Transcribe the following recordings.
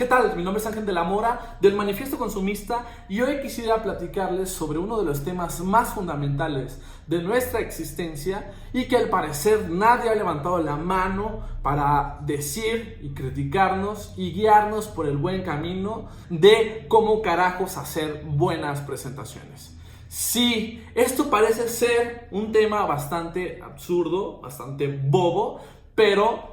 ¿Qué tal? Mi nombre es Ángel de la Mora del Manifiesto Consumista y hoy quisiera platicarles sobre uno de los temas más fundamentales de nuestra existencia y que al parecer nadie ha levantado la mano para decir y criticarnos y guiarnos por el buen camino de cómo carajos hacer buenas presentaciones. Sí, esto parece ser un tema bastante absurdo, bastante bobo, pero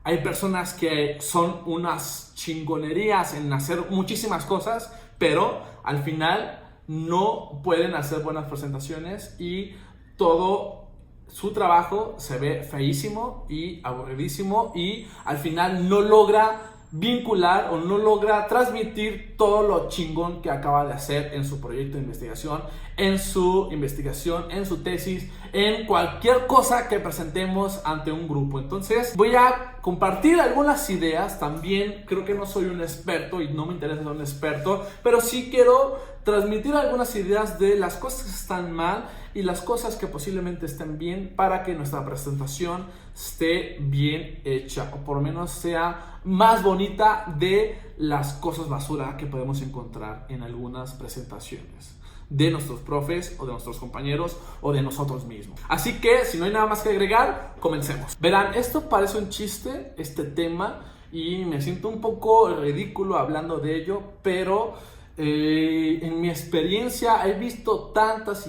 hay personas que son unas chingonerías en hacer muchísimas cosas, pero al final no pueden hacer buenas presentaciones y todo su trabajo se ve feísimo y aburridísimo y al final no logra vincular o no logra transmitir todo lo chingón que acaba de hacer en su proyecto de investigación, en su tesis, en cualquier cosa que presentemos ante un grupo. Entonces voy a compartir algunas ideas. También creo que no soy un experto y no me interesa ser un experto, pero sí quiero transmitir algunas ideas de las cosas que están mal y las cosas que posiblemente estén bien para que nuestra presentación esté bien hecha o por lo menos sea más bonita de las cosas basura que podemos encontrar en algunas presentaciones de nuestros profes o de nuestros compañeros o de nosotros mismos. Así que si no hay nada más que agregar, comencemos. Verán, esto parece un chiste, este tema, y me siento un poco ridículo hablando de ello, pero en mi experiencia he visto tantas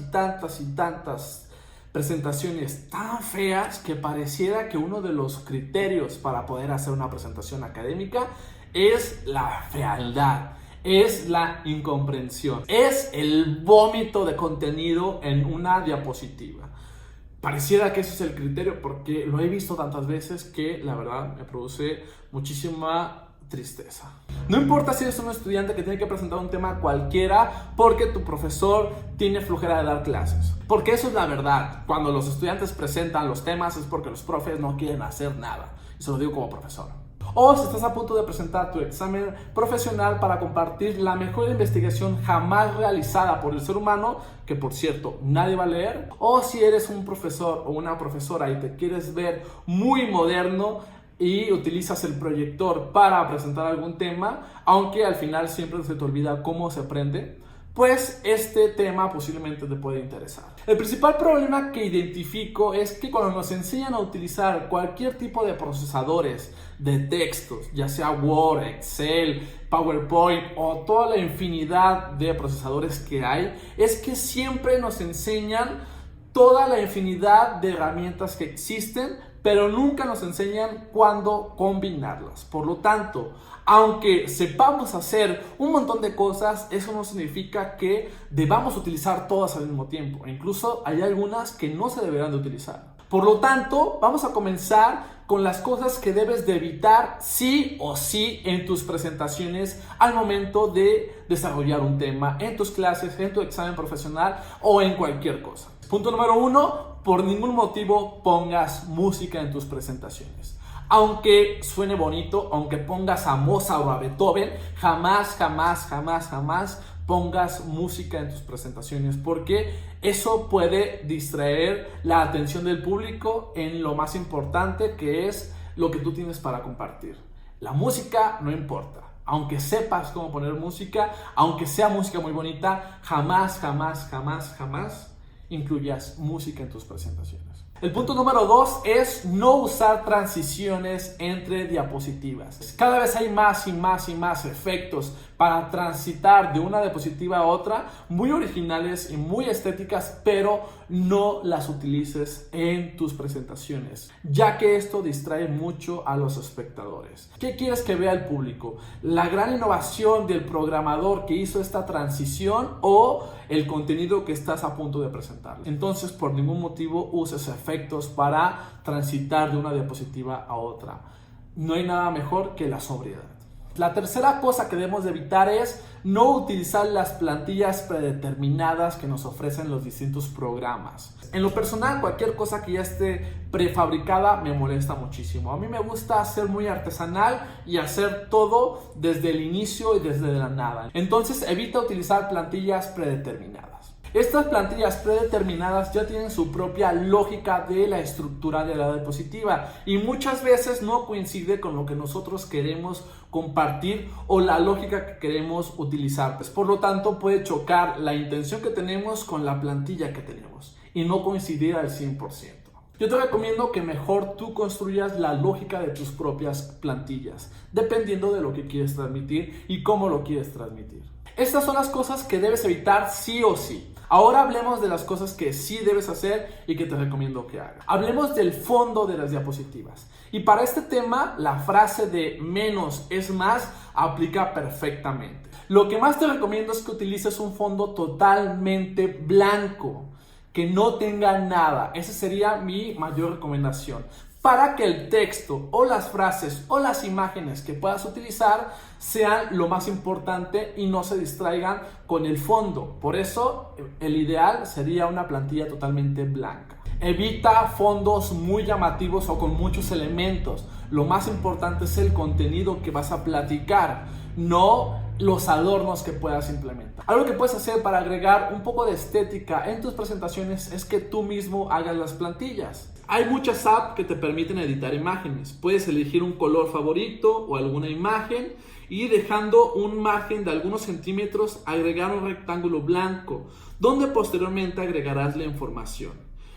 presentaciones tan feas que pareciera que uno de los criterios para poder hacer una presentación académica es la fealdad, es la incomprensión, es el vómito de contenido en una diapositiva. Pareciera que ese es el criterio porque lo he visto tantas veces que la verdad me produce muchísima tristeza. No importa si eres un estudiante que tiene que presentar un tema cualquiera porque tu profesor tiene flojera de dar clases. Porque eso es la verdad. Cuando los estudiantes presentan los temas es porque los profes no quieren hacer nada. Y se lo digo como profesor. O si estás a punto de presentar tu examen profesional para compartir la mejor investigación jamás realizada por el ser humano, que por cierto nadie va a leer. O si eres un profesor o una profesora y te quieres ver muy moderno y utilizas el proyector para presentar algún tema, aunque al final siempre se te olvida cómo se aprende, pues este tema posiblemente te puede interesar. El principal problema que identifico es que cuando nos enseñan a utilizar cualquier tipo de procesadores de textos, ya sea Word, Excel, PowerPoint o toda la infinidad de procesadores que hay, es que siempre nos enseñan toda la infinidad de herramientas que existen, pero nunca nos enseñan cuándo combinarlas. Por lo tanto, aunque sepamos hacer un montón de cosas, eso no significa que debamos utilizar todas al mismo tiempo. E incluso hay algunas que no se deberán de utilizar. Por lo tanto, vamos a comenzar con las cosas que debes de evitar sí o sí en tus presentaciones al momento de desarrollar un tema, en tus clases, en tu examen profesional o en cualquier cosa. Punto número 1, por ningún motivo pongas música en tus presentaciones. Aunque suene bonito, aunque pongas a Mozart o a Beethoven, jamás pongas música en tus presentaciones porque eso puede distraer la atención del público en lo más importante, que es lo que tú tienes para compartir. La música no importa. Aunque sepas cómo poner música, aunque sea música muy bonita, jamás incluyas música en tus presentaciones. El punto número 2 es no usar transiciones entre diapositivas. Cada vez hay más efectos para transitar de una diapositiva a otra, muy originales y muy estéticas, pero no las utilices en tus presentaciones, ya que esto distrae mucho a los espectadores. ¿Qué quieres que vea el público? ¿La gran innovación del programador que hizo esta transición o el contenido que estás a punto de presentar? Entonces, por ningún motivo uses efectos para transitar de una diapositiva a otra. No hay nada mejor que la sobriedad. La tercera cosa que debemos de evitar es no utilizar las plantillas predeterminadas que nos ofrecen los distintos programas. En lo personal, cualquier cosa que ya esté prefabricada me molesta muchísimo. A mí me gusta ser muy artesanal y hacer todo desde el inicio y desde la nada. Entonces evita utilizar plantillas predeterminadas. Estas plantillas predeterminadas ya tienen su propia lógica de la estructura de la diapositiva y muchas veces no coincide con lo que nosotros queremos compartir o la lógica que queremos utilizar. Pues, por lo tanto, puede chocar la intención que tenemos con la plantilla que tenemos y no coincidir al 100%. Yo te recomiendo que mejor tú construyas la lógica de tus propias plantillas, dependiendo de lo que quieres transmitir y cómo lo quieres transmitir. Estas son las cosas que debes evitar sí o sí. Ahora hablemos de las cosas que sí debes hacer y que te recomiendo que hagas. Hablemos del fondo de las diapositivas. Y para este tema, la frase de menos es más aplica perfectamente. Lo que más te recomiendo es que utilices un fondo totalmente blanco, que no tenga nada. Esa sería mi mayor recomendación, para que el texto o las frases o las imágenes que puedas utilizar sean lo más importante y no se distraigan con el fondo. Por eso el ideal sería una plantilla totalmente blanca. Evita fondos muy llamativos o con muchos elementos. Lo más importante es el contenido que vas a platicar, no los adornos que puedas implementar. Algo que puedes hacer para agregar un poco de estética en tus presentaciones es que tú mismo hagas las plantillas. Hay muchas apps que te permiten editar imágenes. Puedes elegir un color favorito o alguna imagen y dejando un margen de algunos centímetros agregar un rectángulo blanco donde posteriormente agregarás la información.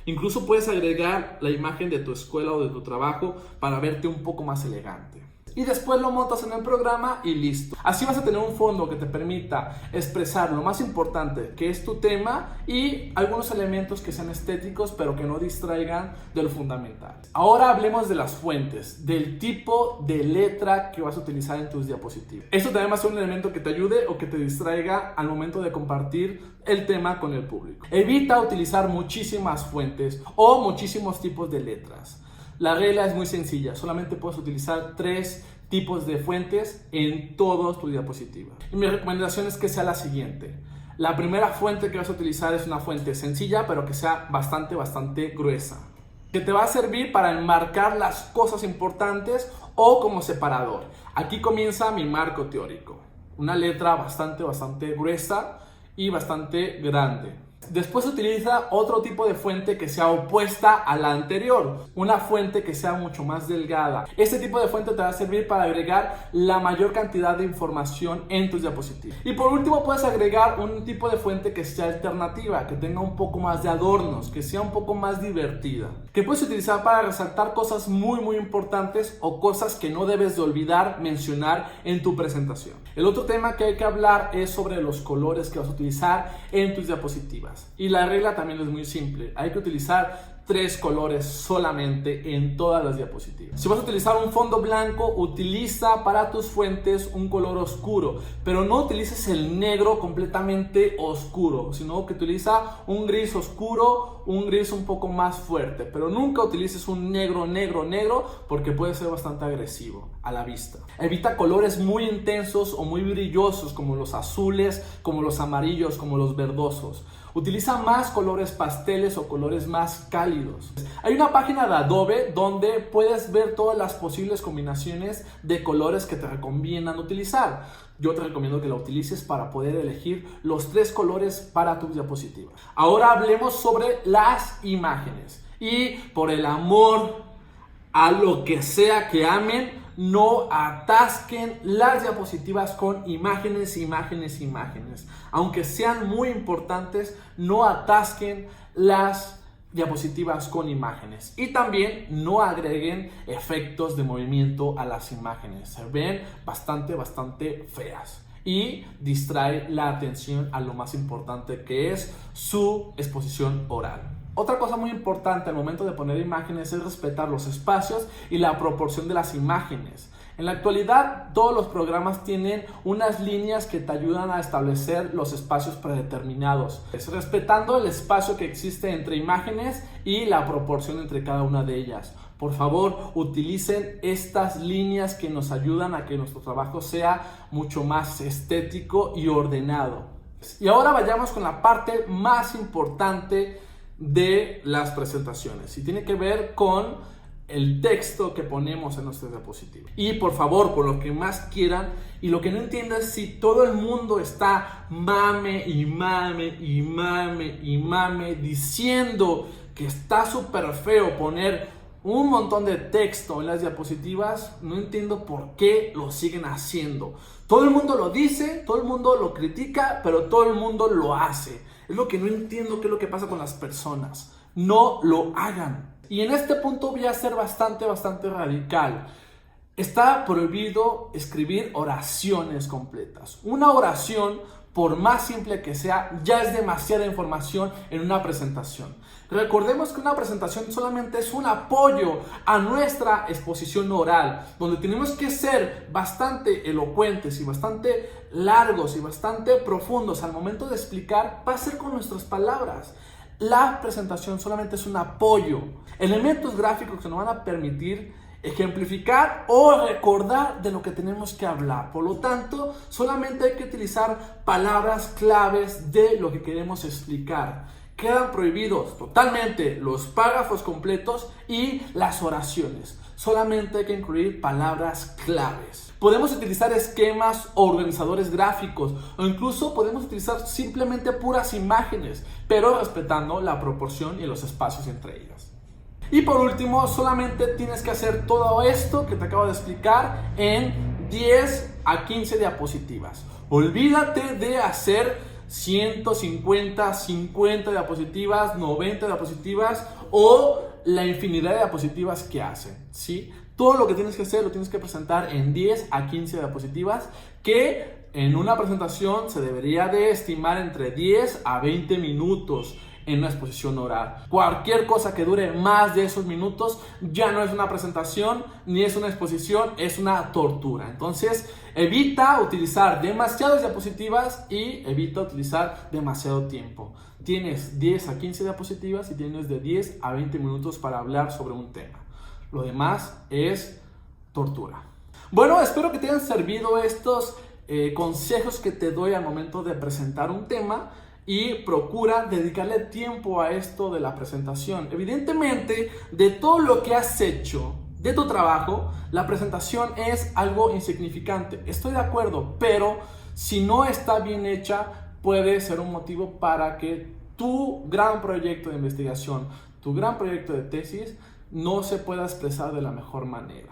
Incluso puedes agregar la imagen de tu escuela o de tu trabajo para verte un poco más elegante. Y después lo montas en el programa y listo. Así vas a tener un fondo que te permita expresar lo más importante, que es tu tema, y algunos elementos que sean estéticos pero que no distraigan de lo fundamental. Ahora hablemos de las fuentes, del tipo de letra que vas a utilizar en tus diapositivas. Esto también va a ser un elemento que te ayude o que te distraiga al momento de compartir el tema con el público. Evita utilizar muchísimas fuentes o muchísimos tipos de letras. La regla es muy sencilla, solamente puedes utilizar 3 tipos de fuentes en todas tus diapositivas. Y mi recomendación es que sea la siguiente. La primera fuente que vas a utilizar es una fuente sencilla, pero que sea bastante gruesa, que te va a servir para enmarcar las cosas importantes o como separador. Aquí comienza mi marco teórico. Una letra bastante gruesa y bastante grande. Después utiliza otro tipo de fuente que sea opuesta a la anterior, una fuente que sea mucho más delgada. Este tipo de fuente te va a servir para agregar la mayor cantidad de información en tus diapositivas. Y por último puedes agregar un tipo de fuente que sea alternativa, que tenga un poco más de adornos, que sea un poco más divertida, que puedes utilizar para resaltar cosas muy importantes o cosas que no debes de olvidar mencionar en tu presentación. El otro tema que hay que hablar es sobre los colores que vas a utilizar en tus diapositivas. Y la regla también es muy simple. Hay que utilizar 3 colores solamente en todas las diapositivas. Si vas a utilizar un fondo blanco, utiliza para tus fuentes un color oscuro, pero no utilices el negro completamente oscuro, sino que utiliza un gris oscuro, un gris un poco más fuerte, pero nunca utilices un negro porque puede ser bastante agresivo a la vista. Evita colores muy intensos o muy brillosos como los azules, como los amarillos, como los verdosos. Utiliza más colores pasteles o colores más cálidos. Hay una página de Adobe donde puedes ver todas las posibles combinaciones de colores que te recomiendan utilizar. Yo te recomiendo que la utilices para poder elegir los 3 colores para tus diapositivas. Ahora hablemos sobre las imágenes. Y por el amor a lo que sea que amen, no atasquen las diapositivas con imágenes. Aunque sean muy importantes, no atasquen las diapositivas con imágenes. Y también no agreguen efectos de movimiento a las imágenes. Se ven bastante feas y distrae la atención a lo más importante, que es su exposición oral. Otra cosa muy importante al momento de poner imágenes es respetar los espacios y la proporción de las imágenes. En la actualidad, todos los programas tienen unas líneas que te ayudan a establecer los espacios predeterminados, respetando el espacio que existe entre imágenes y la proporción entre cada una de ellas. Por favor, utilicen estas líneas que nos ayudan a que nuestro trabajo sea mucho más estético y ordenado. Y ahora vayamos con la parte más importante de las presentaciones, y tiene que ver con el texto que ponemos en nuestras diapositivas. Y por favor, por lo que más quieran, y lo que no entiendo es si todo el mundo está mame y mame y mame y mame diciendo que está súper feo poner un montón de texto en las diapositivas. No entiendo por qué lo siguen haciendo. Todo el mundo lo dice, todo el mundo lo critica, pero todo el mundo lo hace. Es lo que no entiendo, qué es lo que pasa con las personas. No lo hagan. Y en este punto voy a ser bastante radical. Está prohibido escribir oraciones completas. Una oración, por más simple que sea, ya es demasiada información en una presentación. Recordemos que una presentación solamente es un apoyo a nuestra exposición oral, donde tenemos que ser bastante elocuentes y bastante largos y bastante profundos al momento de explicar. Va a ser con nuestras palabras. La presentación solamente es un apoyo, elementos gráficos que nos van a permitir ejemplificar o recordar de lo que tenemos que hablar. Por lo tanto, solamente hay que utilizar palabras claves de lo que queremos explicar. Quedan prohibidos totalmente los párrafos completos y las oraciones. Solamente hay que incluir palabras claves. Podemos utilizar esquemas o organizadores gráficos, o incluso podemos utilizar simplemente puras imágenes, pero respetando la proporción y los espacios entre ellas. Y por último, solamente tienes que hacer todo esto que te acabo de explicar en 10 a 15 diapositivas. Olvídate de hacer 150, 50 diapositivas, 90 diapositivas o la infinidad de diapositivas que hacen, ¿sí? Todo lo que tienes que hacer lo tienes que presentar en 10 a 15 diapositivas, que en una presentación se debería de estimar entre 10 a 20 minutos en una exposición oral. Cualquier cosa que dure más de esos minutos ya no es una presentación ni es una exposición, es una tortura. Entonces, evita utilizar demasiadas diapositivas y evita utilizar demasiado tiempo. Tienes 10 a 15 diapositivas y tienes de 10 a 20 minutos para hablar sobre un tema. Lo demás es tortura. Bueno, espero que te hayan servido estos consejos que te doy al momento de presentar un tema. Y procura dedicarle tiempo a esto de la presentación. Evidentemente, de todo lo que has hecho, de tu trabajo, la presentación es algo insignificante. Estoy de acuerdo, pero si no está bien hecha, puede ser un motivo para que tu gran proyecto de investigación, tu gran proyecto de tesis, no se pueda expresar de la mejor manera.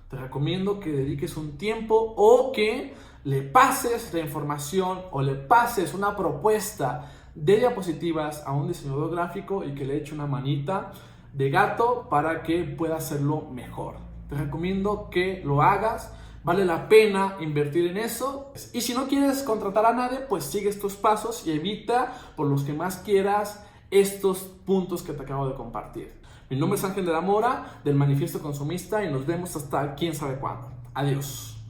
Te recomiendo que dediques un tiempo o que le pases la información o le pases una propuesta de diapositivas a un diseñador gráfico y que le eche una manita de gato para que pueda hacerlo mejor. Te recomiendo que lo hagas, vale la pena invertir en eso. Y si no quieres contratar a nadie, pues sigue estos pasos y evita por los que más quieras estos puntos que te acabo de compartir. Mi nombre es Ángel de la Mora, del Manifiesto Consumista, y nos vemos hasta quién sabe cuándo. Adiós.